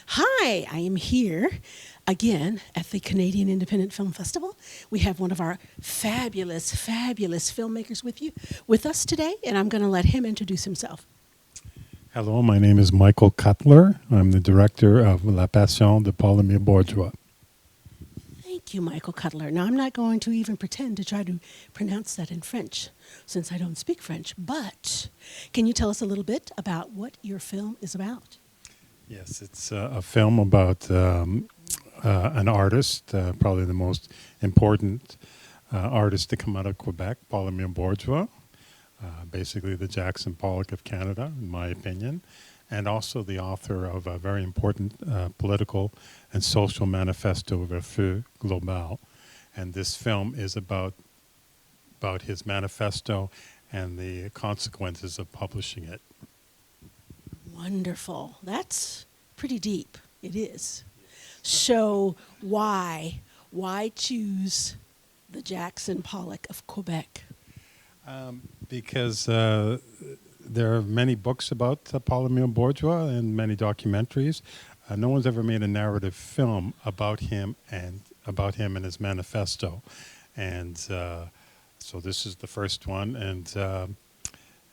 Hi, I am here again at the Canadian Independent Film Festival. We have one of our fabulous, fabulous filmmakers with us today, and I'm going to let him introduce himself. Hello, my name is Michael Cutler. I'm the director of La Passion de Paul-Emile Borduas. Thank you, Michael Cutler. Now, I'm not going to even pretend to try to pronounce that in French, since I don't speak French, but can you tell us a little bit about what your film is about? Yes, it's a film about an artist, probably the most important artist to come out of Quebec, Paul-Emile Borduas, basically the Jackson Pollock of Canada, in my opinion, and also the author of a very important political and social manifesto, Refus Global. And this film is about his manifesto and the consequences of publishing it. Wonderful. That's pretty deep. It is. So why choose the Jackson Pollock of Quebec? Because there are many books about Paul-Emile Borduas and many documentaries. No one's ever made a narrative film about him and his manifesto, and so this is the first one, and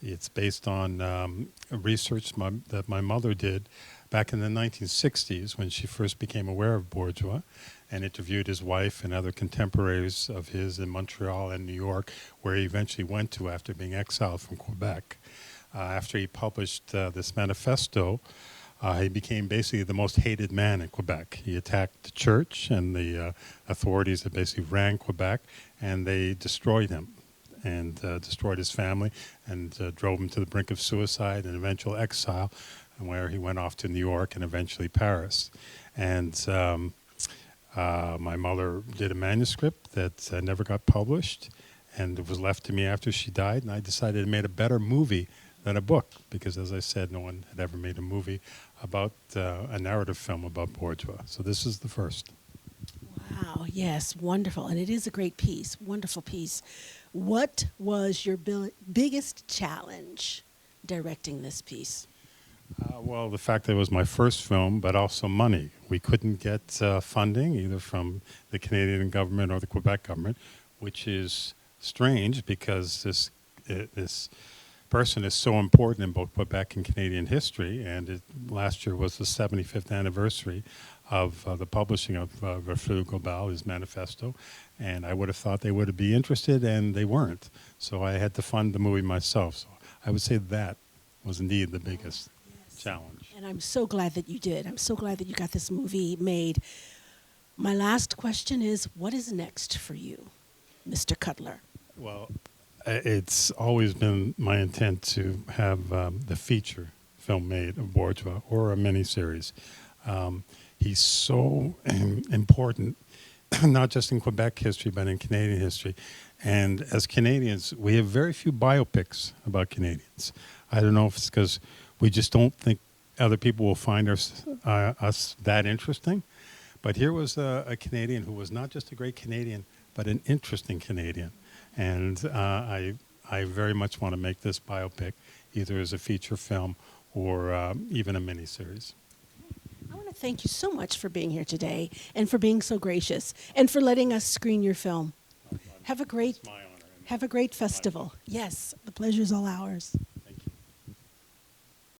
it's based on research that my mother did back in the 1960s when she first became aware of Borduas and interviewed his wife and other contemporaries of his in Montreal and New York, where he eventually went to after being exiled from Quebec. After he published this manifesto, he became basically the most hated man in Quebec. He attacked the church and the authorities that basically ran Quebec, and they destroyed him and destroyed his family and drove him to the brink of suicide and eventual exile, where he went off to New York and eventually Paris. And my mother did a manuscript that never got published, and it was left to me after she died, and I decided to make a better movie than a book, because as I said, no one had ever made a movie about a narrative film about Borduas. So this is the first. Wow, yes, wonderful. And it is a great piece, wonderful piece. What was your biggest challenge directing this piece? Well, the fact that it was my first film, but also money. We couldn't get funding either from the Canadian government or the Quebec government, which is strange because this person is so important in both Quebec and Canadian history, and last year was the 75th anniversary of the publishing of Refus Global, his manifesto, and I would have thought they would be interested, and they weren't. So I had to fund the movie myself. So I would say that was indeed the biggest challenge. And I'm so glad that you did. I'm so glad that you got this movie made. My last question is, what is next for you, Mr. Cutler? Well, it's always been my intent to have the feature film made of Borduas or a miniseries. He's so important, not just in Quebec history, but in Canadian history. And as Canadians, we have very few biopics about Canadians. I don't know if it's because we just don't think other people will find us that interesting. But here was a Canadian who was not just a great Canadian, but an interesting Canadian. And I very much want to make this biopic either as a feature film or even a miniseries. I want to thank you so much for being here today and for being so gracious and for letting us screen your film. Have a great festival. Yes, the pleasure's all ours.